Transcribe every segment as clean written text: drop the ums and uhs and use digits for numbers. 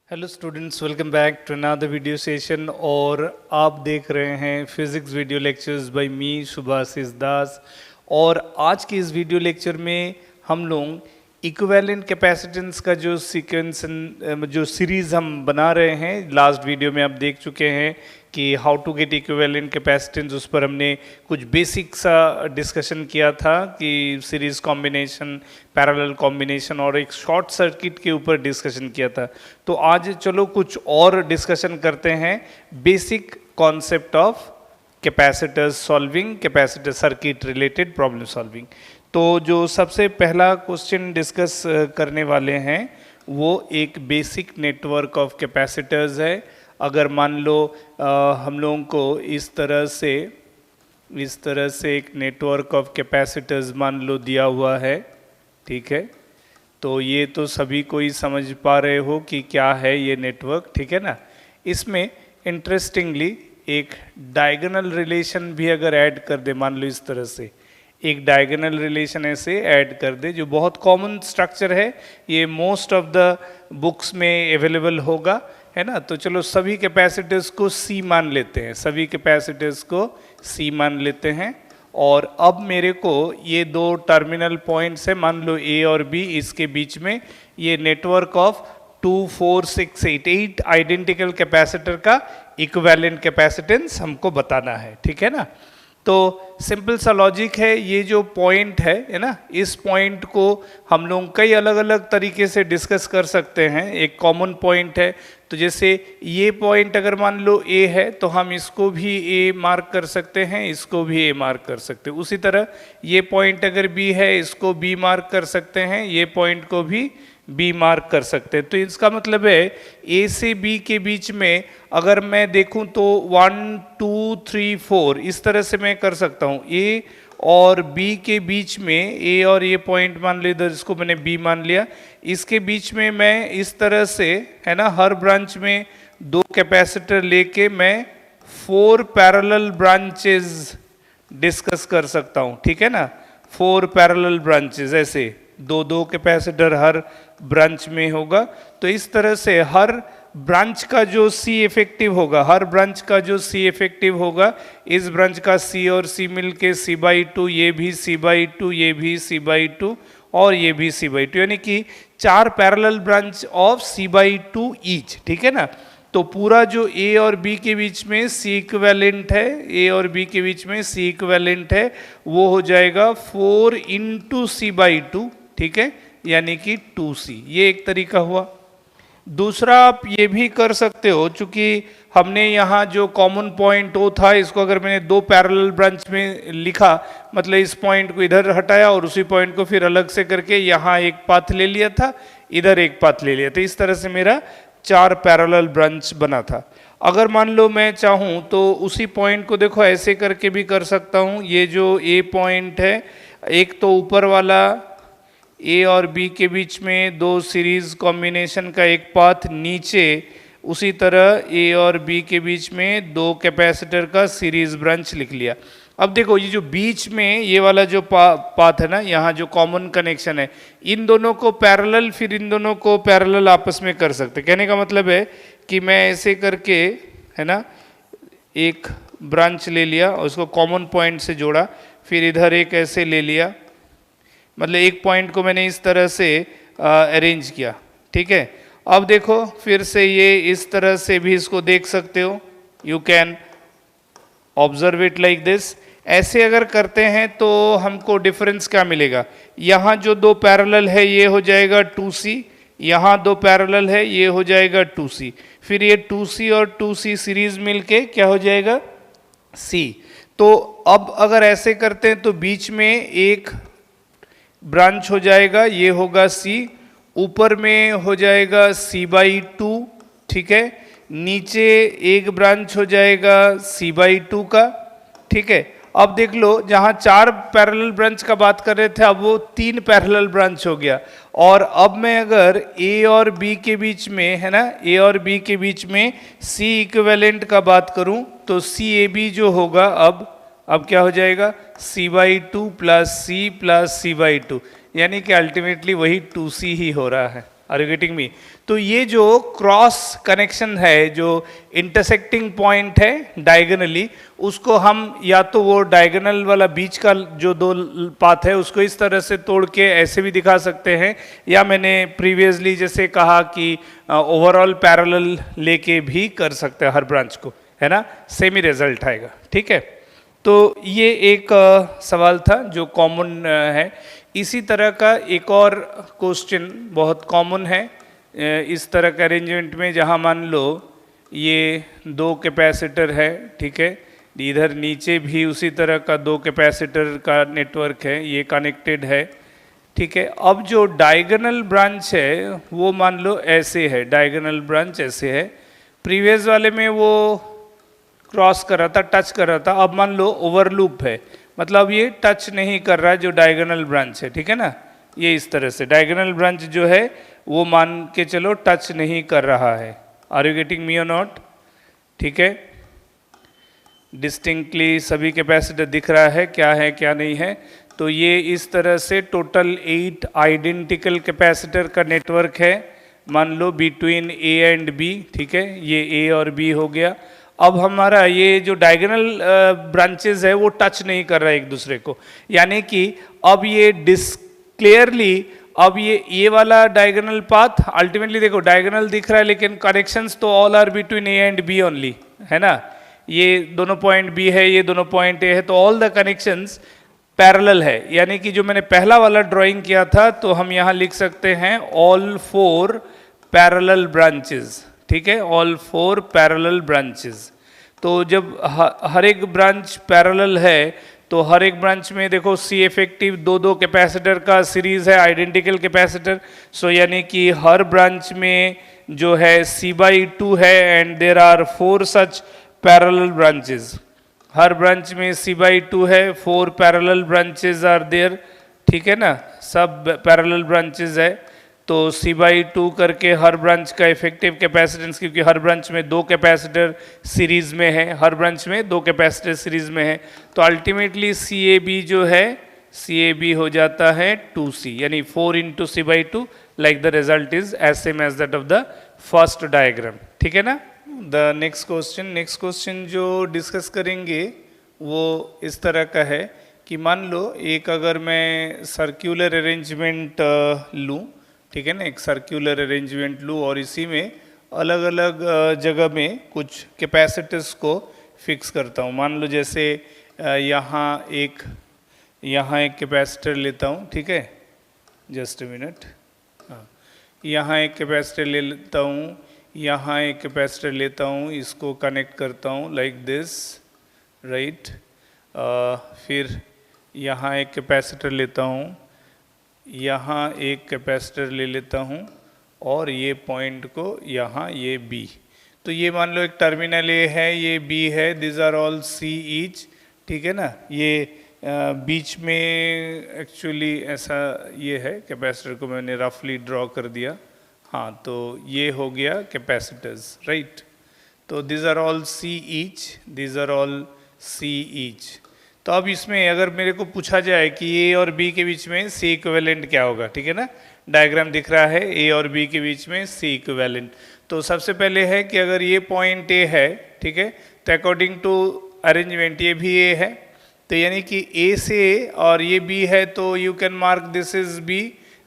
Hello students, welcome back to another video session. और आप देख रहे हैं physics video lectures by me Subhashish Das. और आज के इस वीडियो लेक्चर में हम लोग इक्विवेलेंट कैपेसिटेंस का जो सीक्वेंस जो सीरीज़ हम बना रहे हैं, लास्ट वीडियो में आप देख चुके हैं कि how to get equivalent capacitance. उस पर हमने कुछ बेसिक सा डिस्कशन किया था कि सीरीज़ कॉम्बिनेशन, पैरेलल कॉम्बिनेशन और एक शॉर्ट सर्किट के ऊपर डिस्कशन किया था। तो आज चलो कुछ और डिस्कशन करते हैं, basic concept of capacitors solving, capacitor circuit related problem solving. तो जो सबसे पहला क्वेश्चन डिस्कस करने वाले हैं वो एक बेसिक नेटवर्क ऑफ कैपेसिटर्स है। अगर मान लो हम लोगों को इस तरह से एक नेटवर्क ऑफ कैपेसिटर्स मान लो दिया हुआ है, ठीक है। तो ये तो सभी कोई समझ पा रहे हो कि क्या है ये नेटवर्क, ठीक है ना। इसमें इंटरेस्टिंगली एक डायगोनल रिलेशन भी अगर ऐड कर दे, मान लो इस तरह से एक डायगोनल रिलेशन ऐसे ऐड कर दे, जो बहुत कॉमन स्ट्रक्चर है, ये मोस्ट ऑफ द बुक्स में अवेलेबल होगा, है ना। तो चलो सभी कैपेसिटर्स को C मान लेते हैं, सभी कैपेसिटर्स को C मान लेते हैं। और अब मेरे को ये दो टर्मिनल पॉइंट्स है, मान लो A और B, इसके बीच में ये नेटवर्क ऑफ 2, 4, 6, 8 आइडेंटिकल कैपेसिटर का इक्विवेलेंट कैपेसिटेंस हमको बताना है, ठीक है ना। तो सिंपल सा लॉजिक है, ये जो पॉइंट है ना, इस पॉइंट को हम लोग कई अलग अलग तरीके से डिस्कस कर सकते हैं। एक कॉमन पॉइंट है, तो जैसे ये पॉइंट अगर मान लो A है तो हम इसको भी A मार्क कर सकते हैं, इसको भी A मार्क कर सकते हैं। उसी तरह ये पॉइंट अगर B है, इसको B मार्क कर सकते हैं, ये पॉइंट को भी B मार्क कर सकते हैं। तो इसका मतलब है A से B के बीच में अगर मैं देखूं तो 1, 2, 3, 4 इस तरह से मैं कर सकता हूं। A और B के बीच में, A और ये पॉइंट मान लो इधर, इसको मैंने B मान लिया, इसके बीच में मैं इस तरह से, है ना, हर ब्रांच में 2 कैपेसिटर लेके मैं 4 पैरेलल ब्रांचेस डिस्कस कर सकता हूं, ठीक है ना। 4 पैरेलल ब्रांचेस, ऐसे 2 कैपेसिटर हर ब्रांच में होगा। तो इस तरह से हर ब्रांच का जो C इफेक्टिव होगा, हर ब्रांच का जो C इफेक्टिव होगा, इस ब्रांच का C और C मिलके C/2, ये भी C/2, ये भी C/2 और ये भी C/2, यानी कि 4 parallel branch of C/2 each, ठीक है ना। तो पूरा जो A और B के बीच में C इक्विवेलेंट है, A और B के बीच में C इक्विवेलेंट है, वो हो जाएगा 4 × C/2, ठीक है, यानी कि 2C। ये एक तरीका हुआ। दूसरा आप ये भी कर सकते हो, चूंकि हमने यहाँ जो कॉमन पॉइंट O था, इसको अगर मैंने 2 पैरेलल ब्रांच में लिखा, मतलब इस पॉइंट को इधर हटाया और उसी पॉइंट को फिर अलग से करके यहाँ एक पाथ ले लिया था, इधर एक पाथ ले लिया था, इस तरह से मेरा 4 पैरेलल ब्रांच बना था। अगर मान लो मैं चाहूँ तो उसी पॉइंट को देखो ऐसे करके भी कर सकता हूँ। ये जो A पॉइंट है, एक तो ऊपर वाला A और B के बीच में 2 सीरीज कॉम्बिनेशन का एक पाथ, नीचे उसी तरह A और B के बीच में 2 कैपेसिटर का सीरीज ब्रांच लिख लिया। अब देखो ये जो बीच में ये वाला जो पाथ है ना, यहाँ जो कॉमन कनेक्शन है, इन दोनों को पैरेलल, फिर इन दोनों को पैरेलल आपस में कर सकते। कहने का मतलब है कि मैं ऐसे करके, है ना, एक ब्रांच ले लिया और उसको कॉमन पॉइंट से जोड़ा, फिर इधर एक ऐसे ले लिया, मतलब एक पॉइंट को मैंने इस तरह से अरेंज किया, ठीक है। अब देखो फिर से ये इस तरह से भी इसको देख सकते हो, you can observe it like this. ऐसे अगर करते हैं तो हमको डिफरेंस क्या मिलेगा, यहाँ जो 2 पैरेलल है ये हो जाएगा 2C, यहाँ 2 पैरेलल है ये हो जाएगा 2C, फिर ये 2C और 2C सीरीज मिलके क्या हो जाएगा, C। तो अब अगर ऐसे करते हैं तो बीच में एक ब्रांच हो जाएगा, ये होगा C, ऊपर में हो जाएगा C/2, ठीक है, नीचे एक ब्रांच हो जाएगा C/2 का, ठीक है। अब देख लो, जहाँ 4 पैरेलल ब्रांच का बात कर रहे थे, अब वो 3 पैरेलल ब्रांच हो गया। और अब मैं अगर A और B के बीच में, है ना, A और B के बीच में C इक्विवेलेंट का बात करूं तो CAB जो होगा, अब क्या हो जाएगा, C/2 + C + C/2, यानी कि अल्टीमेटली वही 2C ही हो रहा है। Are you getting me? तो ये जो क्रॉस कनेक्शन है, जो इंटरसेक्टिंग पॉइंट है डायगोनली, उसको हम या तो वो डायगोनल वाला बीच का जो दो पाथ है उसको इस तरह से तोड़ के ऐसे भी दिखा सकते हैं, या मैंने प्रीवियसली जैसे कहा कि ओवरऑल पैरेलल लेके भी कर सकते हैं हर ब्रांच को, है ना, सेम ही रिजल्ट आएगा, ठीक है। तो ये एक सवाल था जो कॉमन है। इसी तरह का एक और क्वेश्चन बहुत कॉमन है इस तरह का अरेंजमेंट में, जहाँ मान लो ये दो कैपेसिटर है, ठीक है, इधर नीचे भी उसी तरह का दो कैपेसिटर का नेटवर्क है, ये कनेक्टेड है, ठीक है। अब जो डायगोनल ब्रांच है वो मान लो ऐसे है, डायगोनल ब्रांच ऐसे है, प्रीवियस वाले में वो क्रॉस कर रहा था, टच कर रहा था, अब मान लो ओवरलूप है, मतलब ये टच नहीं कर रहा है जो डायगोनल ब्रांच है, ठीक है ना, ये इस तरह से डायगोनल ब्रांच जो है वो मान के चलो टच नहीं कर रहा है। आर यू गेटिंग मी और नॉट? ठीक है, डिस्टिंक्टली सभी कैपेसिटर दिख रहा है क्या है क्या नहीं है। तो ये इस तरह से टोटल 8 आइडेंटिकल कैपेसिटर का नेटवर्क है, मान लो बिटवीन ए एंड बी, ठीक है, ये ए और बी हो गया। अब हमारा ये जो डायगोनल ब्रांचेस है वो टच नहीं कर रहा है एक दूसरे को, यानी कि अब ये क्लियरली अब ये वाला डायगोनल पाथ अल्टीमेटली देखो डायगोनल दिख रहा है, लेकिन कनेक्शंस तो all are between A and B only, है ना, ये दोनों पॉइंट बी है, ये दोनों पॉइंट ए है, तो ऑल द कनेक्शंस पैरेलल है। यानी कि जो मैंने पहला वाला ड्राइंग किया था तो हम यहाँ लिख सकते हैं ऑल 4 पैरेलल ब्रांचेस, ठीक है, ऑल 4 पैरेलल ब्रांचेस। तो जब हर एक ब्रांच पैरेलल है तो हर एक ब्रांच में देखो सी इफेक्टिव दो कैपेसिटर का सीरीज है, आइडेंटिकल कैपेसिटर, सो यानी कि हर ब्रांच में जो है C/2 है and there are 4 such parallel branches. हर ब्रांच में C/2 है, 4 पैरेलल ब्रांचेस आर देयर, ठीक है ना, सब पैरेलल ब्रांचेस है। तो C/2 करके हर ब्रांच का इफेक्टिव कैपेसिटेंस, क्योंकि हर ब्रांच में 2 कैपेसिटर सीरीज में है, हर ब्रांच में 2 कैपेसिटर सीरीज में है, तो अल्टीमेटली CAB जो है CAB हो जाता है 2C, यानी 4 into C/2, like the result is as same as that of the first diagram, ठीक है ना। द नेक्स्ट क्वेश्चन जो डिस्कस करेंगे वो इस तरह का है कि मान लो एक अगर मैं सर्क्यूलर अरेंजमेंट लूँ, ठीक है ना, एक सर्क्यूलर अरेंजमेंट लूँ और इसी में अलग अलग जगह में कुछ कैपेसिटर्स को फिक्स करता हूँ। मान लो जैसे यहाँ एक कैपेसिटर लेता हूँ, ठीक है, जस्ट अ मिनट, हाँ, यहाँ एक कैपेसिटर ले लेता हूँ, यहाँ एक कैपेसिटर लेता हूँ, इसको कनेक्ट करता हूँ लाइक दिस, राइट। फिर यहाँ एक कैपेसिटर लेता हूँ, यहाँ एक कैपेसिटर ले लेता हूँ और ये पॉइंट को यहाँ ये B, तो ये मान लो एक टर्मिनल A है, ये B है, this are all C each, ठीक है ना। ये बीच में एक्चुअली ऐसा ये है, कैपेसिटर को मैंने रफली ड्रॉ कर दिया, हाँ, तो ये हो गया कैपेसिटर्स, राइट। तो this are all C each, this are all C each. तो अब इसमें अगर मेरे को पूछा जाए कि A और B के बीच में C इक्विवेलेंट क्या होगा, ठीक है ना, डायग्राम दिख रहा है A और B के बीच में C इक्विवेलेंट। तो सबसे पहले है कि अगर ये पॉइंट A है, ठीक है, तो अकॉर्डिंग टू अरेंजमेंट ये भी A है, तो यानी कि A से A और ये B है, तो you can mark this is B,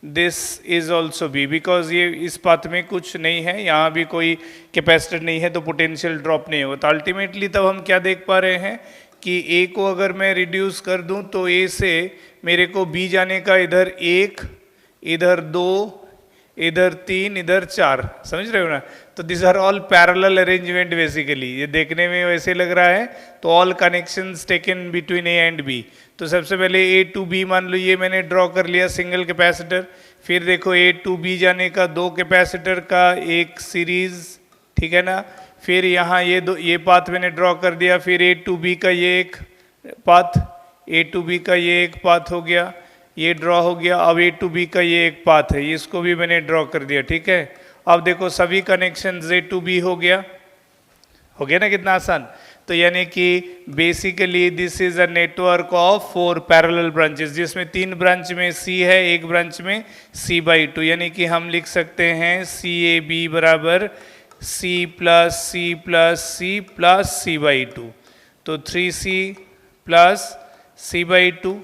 this is also B, because ये इस पाथ में कुछ नहीं है, यहाँ भी कोई कैपेसिटर नहीं है, तो पोटेंशियल ड्रॉप नहीं होगा। तो अल्टीमेटली तब हम क्या देख पा रहे हैं कि A को अगर मैं रिड्यूस कर दूं तो A से मेरे को B जाने का इधर 1, इधर 2, इधर 3, इधर 4, समझ रहे हो ना। तो this are all parallel arrangement basically, ये देखने में वैसे लग रहा है, तो all connections taken between A and B। तो सबसे पहले A to B मान लो ये मैंने ड्रॉ कर लिया सिंगल कैपेसिटर, फिर देखो A to B जाने का 2 कैपेसिटर का एक सीरीज, ठीक है ना, फिर यहाँ ये पाथ मैंने ड्रॉ कर दिया, फिर A to B का ये एक पाथ, A to B का ये एक पाथ हो गया, ये ड्रॉ हो गया। अब A to B का ये एक पाथ है, इसको भी मैंने ड्रॉ कर दिया, ठीक है। अब देखो सभी कनेक्शन A to B हो गया ना, कितना आसान। तो यानी कि basically this is a network of 4 parallel branches, जिसमें 3 ब्रांच में C है, एक ब्रांच में C/2, यानी कि हम लिख सकते हैं CAB बराबर C plus C plus C plus C/2, तो 3C प्लस C/2,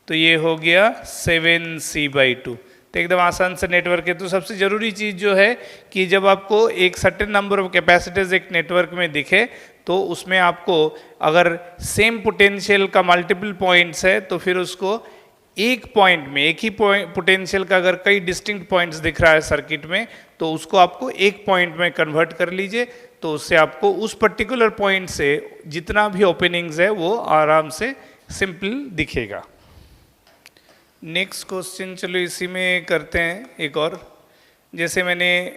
तो ये हो गया 7C/2। तो एकदम आसान सा नेटवर्क है। तो सबसे ज़रूरी चीज़ जो है कि जब आपको एक सर्टेन नंबर ऑफ कैपेसिटर्स एक नेटवर्क में दिखे तो उसमें आपको अगर सेम पोटेंशियल का मल्टीपल पॉइंट्स है तो फिर उसको एक पॉइंट में, एक ही पोटेंशियल का अगर कई डिस्टिंक्ट पॉइंट्स दिख रहा है सर्किट में तो उसको आपको एक पॉइंट में कन्वर्ट कर लीजिए, तो उससे आपको उस पर्टिकुलर पॉइंट से जितना भी ओपनिंग्स है वो आराम से सिंपल दिखेगा। नेक्स्ट क्वेश्चन चलो इसी में करते हैं एक और। जैसे मैंने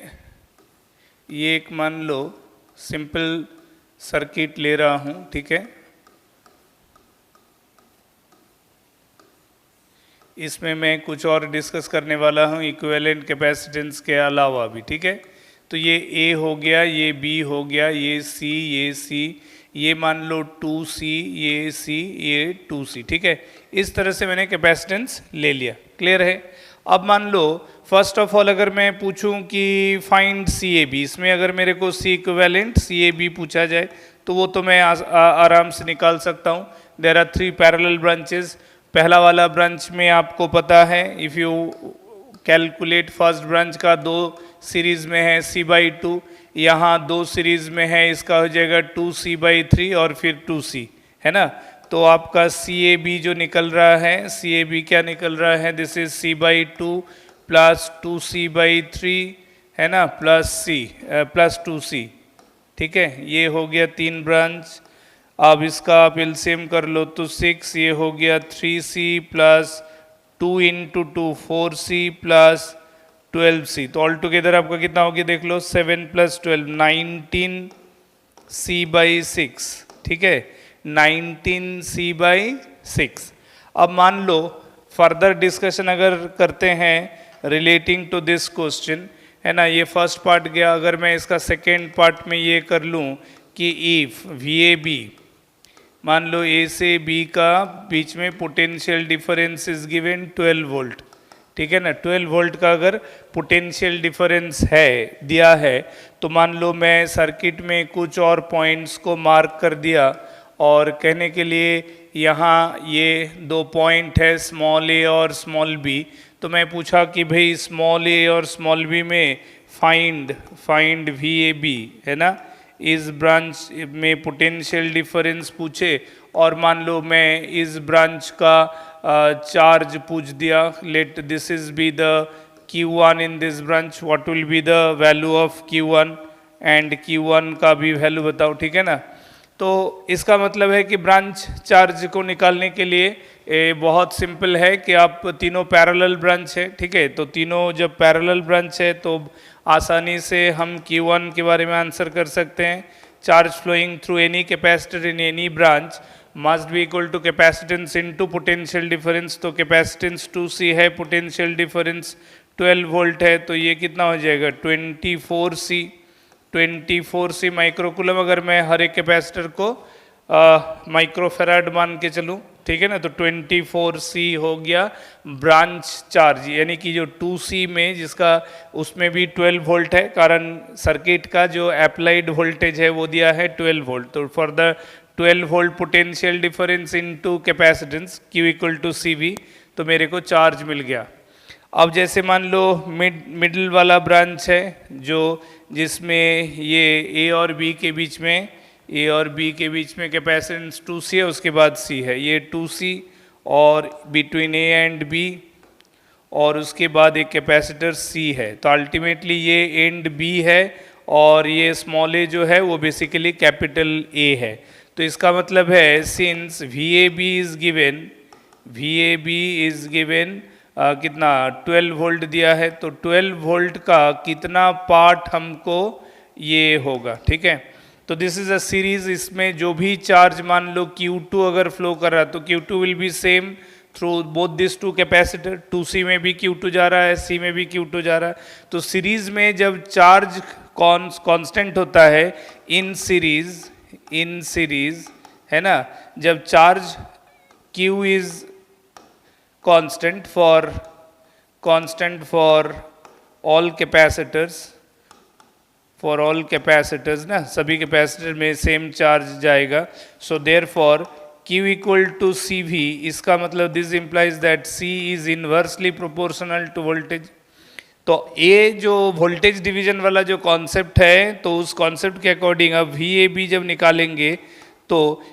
ये एक मान लो सिंपल सर्किट ले रहा हूँ, ठीक है, इसमें मैं कुछ और डिस्कस करने वाला हूँ इक्विवेलेंट कैपेसिटेंस के अलावा भी, ठीक है। तो ये A हो गया, ये B हो गया, ये C, ये मान लो 2C, ये C, ये 2C, ठीक है। इस तरह से मैंने कैपेसिटेंस ले लिया, क्लियर है। अब मान लो फर्स्ट ऑफ ऑल अगर मैं पूछूं कि फाइंड CAB, इसमें अगर मेरे को C इक्विवेलेंट CAB पूछा जाए तो वो तो मैं आराम से निकाल सकता हूँ। There are 3 parallel branches. पहला वाला ब्रांच में आपको पता है, if you calculate first branch का 2 सीरीज में है C/2, यहाँ 2 सीरीज में है, इसका हो जाएगा 2C/3 और फिर 2C, है ना। तो आपका CAB जो निकल रहा है, CAB क्या निकल रहा है, this is C/2 plus 2C/3, है ना, प्लस 2C, ठीक है। ये हो गया 3 ब्रांच। अब इसका आप एलसीएम कर लो तो 6, ये हो गया 3C plus 2 × 2 4C plus 12C, तो ऑल टुगेदर आपका कितना हो गया देख लो, 7 + 12 19C/6, ठीक है, 19C/6। अब मान लो फर्दर डिस्कशन अगर करते हैं रिलेटिंग टू दिस क्वेश्चन, है ना। ये फर्स्ट पार्ट गया, अगर मैं इसका सेकेंड पार्ट में ये कर लूँ कि इफ VAB, मान लो A से B का बीच में potential difference is given 12 volt, ठीक है ना। 12 वोल्ट का अगर पोटेंशियल डिफरेंस है दिया है तो मान लो मैं सर्किट में कुछ और पॉइंट्स को मार्क कर दिया और कहने के लिए यहाँ ये 2 पॉइंट है स्मॉल a और स्मॉल b, तो मैं पूछा कि भाई स्मॉल a और स्मॉल b में फाइंड VAB, है ना। इस ब्रांच में पोटेंशियल डिफरेंस पूछे और मान लो मैं इस ब्रांच का चार्ज पूछ दिया, let this is be the Q1 in this branch, what will be the value of Q1 and Q1 का भी वैल्यू बताओ, ठीक है ना। तो इसका मतलब है कि ब्रांच चार्ज को निकालने के लिए बहुत सिंपल है कि आप तीनों पैरेलल ब्रांच है, ठीक है। तो तीनों जब पैरेलल ब्रांच है तो आसानी से हम Q1 के बारे में आंसर कर सकते हैं। Charge flowing through any capacitor in any branch must be equal to capacitance into potential difference, तो कैपेसिटेंस 2C है, पोटेंशियल डिफरेंस 12 वोल्ट है, तो ये कितना हो जाएगा 24C माइक्रोकूलम। अगर मैं हर एक कैपेसिटर को माइक्रोफेराड मान के चलूँ, ठीक है ना, तो 24C हो गया ब्रांच चार्ज, यानी कि जो 2C में जिसका उसमें भी 12 वोल्ट है, कारण सर्किट का जो अप्लाइड वोल्टेज है वो दिया है 12 वोल्ट। तो for the 12 volt potential difference into capacitance Q = CV, तो मेरे को चार्ज मिल गया। अब जैसे मान लो मिडिल वाला ब्रांच है जो जिसमें ये A और B के बीच में कैपेसिटेंस 2C है, उसके बाद C है, ये 2C और बिटवीन A एंड B, और उसके बाद एक कैपेसिटर C है। तो अल्टीमेटली ये एंड B है और ये स्मॉल a जो है वो बेसिकली कैपिटल A है। तो इसका मतलब है सिंस VAB इज गिवन कितना 12 वोल्ट दिया है, तो 12 वोल्ट का कितना पार्ट हमको ये होगा, ठीक है। तो दिस इज अ सीरीज, इसमें जो भी चार्ज मान लो Q2 अगर फ्लो कर रहा है तो Q2 will be same through both this 2 capacitor, 2C में भी Q2 जा रहा है, C में भी Q2 जा रहा है। तो सीरीज में जब चार्ज कांस्टेंट होता है इन सीरीज, इन सीरीज, है ना, जब charge Q is constant for all capacitors ना, सभी कैपेसिटर में सेम चार्ज जाएगा। So therefore Q equal to c भी, इसका मतलब this implies that C is inversely proportional to voltage. तो ये जो वोल्टेज डिवीजन वाला जो कॉन्सेप्ट है, तो उस कॉन्सेप्ट के अकॉर्डिंग अब VAB जब निकालेंगे तो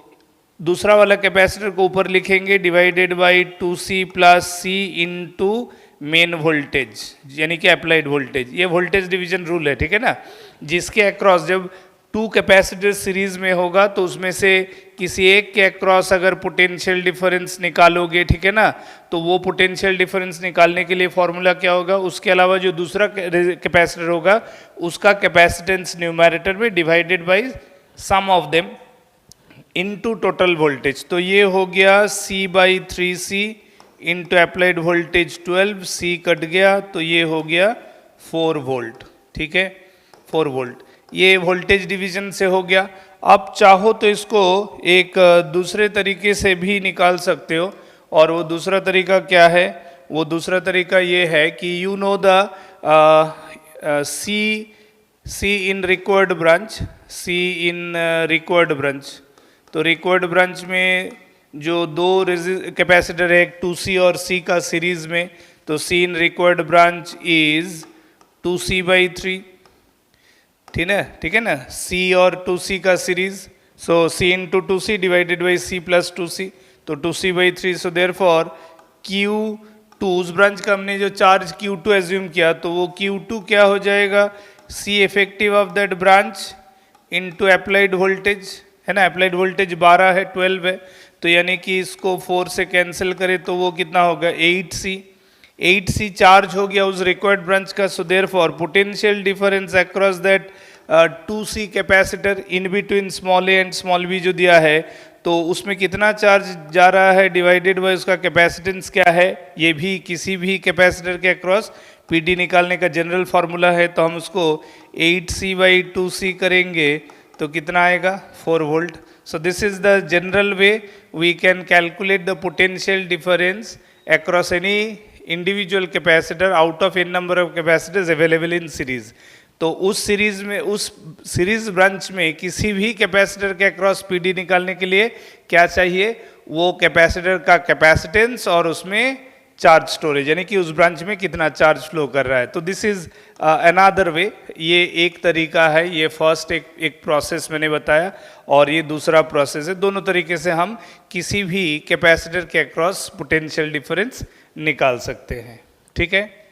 दूसरा वाला कैपेसिटर को ऊपर लिखेंगे divided by 2C plus C into main voltage, यानी कि अप्लाइड वोल्टेज। ये वोल्टेज डिवीजन रूल है, ठीक है ना, जिसके अक्रॉस जब टू कैपेसिटर सीरीज में होगा तो उसमें से किसी एक के अक्रॉस अगर पोटेंशियल डिफरेंस निकालोगे, ठीक है ना, तो वो पोटेंशियल डिफरेंस निकालने के लिए फॉर्मूला क्या होगा, उसके अलावा जो दूसरा कैपेसिटर होगा उसका कैपेसिटेंस न्यूमरेटर में divided by sum of them into total voltage. तो ये हो गया C/3C into applied voltage 12, C cut गया तो ये हो गया 4 वोल्ट, ठीक है, 4 वोल्ट। ये वोल्टेज डिवीजन से हो गया। अब चाहो तो इसको एक दूसरे तरीके से भी निकाल सकते हो, और वो दूसरा तरीका क्या है, वो दूसरा तरीका ये है कि you know the C in required branch, C in required branch. तो रिक्वायर्ड ब्रांच में जो दो कैपेसिटर है, 2C और C का सीरीज में, तो C in required branch is 2C/3, ठीक है ना, C और 2C का series, so C into 2C divided by C plus 2C, तो 2C/3। सो देयरफॉर Q2, उस ब्रांच का हमने जो चार्ज Q2 एज्यूम किया, तो वो Q2 क्या हो जाएगा, C effective of that branch into applied voltage, है ना, अप्लाइड वोल्टेज 12 है, 12 है, तो यानी कि इसको 4 से कैंसिल करें तो वो कितना होगा, 8C चार्ज हो गया उस रिक्वायर्ड ब्रांच का। So therefore potential difference across that 2C capacitor in between small a and small b जो दिया है, तो उसमें कितना चार्ज जा रहा है डिवाइडेड बाय उसका कैपेसिटेंस क्या है, ये भी किसी भी कैपेसिटर के अक्रॉस PD निकालने का जनरल फार्मूला है। तो हम उसको 8C/2C करेंगे तो कितना आएगा, 4 volt. So this is the general way we can calculate the potential difference across any individual capacitor out of n number of capacitors available in series। तो उस सीरीज में, उस सीरीज ब्रांच में किसी भी कैपेसिटर के अक्रॉस PD निकालने के लिए क्या चाहिए, वो कैपेसिटर का कैपेसिटेंस और उसमें चार्ज स्टोरेज, यानी कि उस ब्रांच में कितना चार्ज फ्लो कर रहा है। तो दिस इज अनदर वे, ये एक तरीका है, ये फर्स्ट एक प्रोसेस मैंने बताया, और ये दूसरा प्रोसेस है। दोनों तरीके से हम किसी भी कैपेसिटर के अक्रॉस पोटेंशियल डिफरेंस निकाल सकते हैं, ठीक है।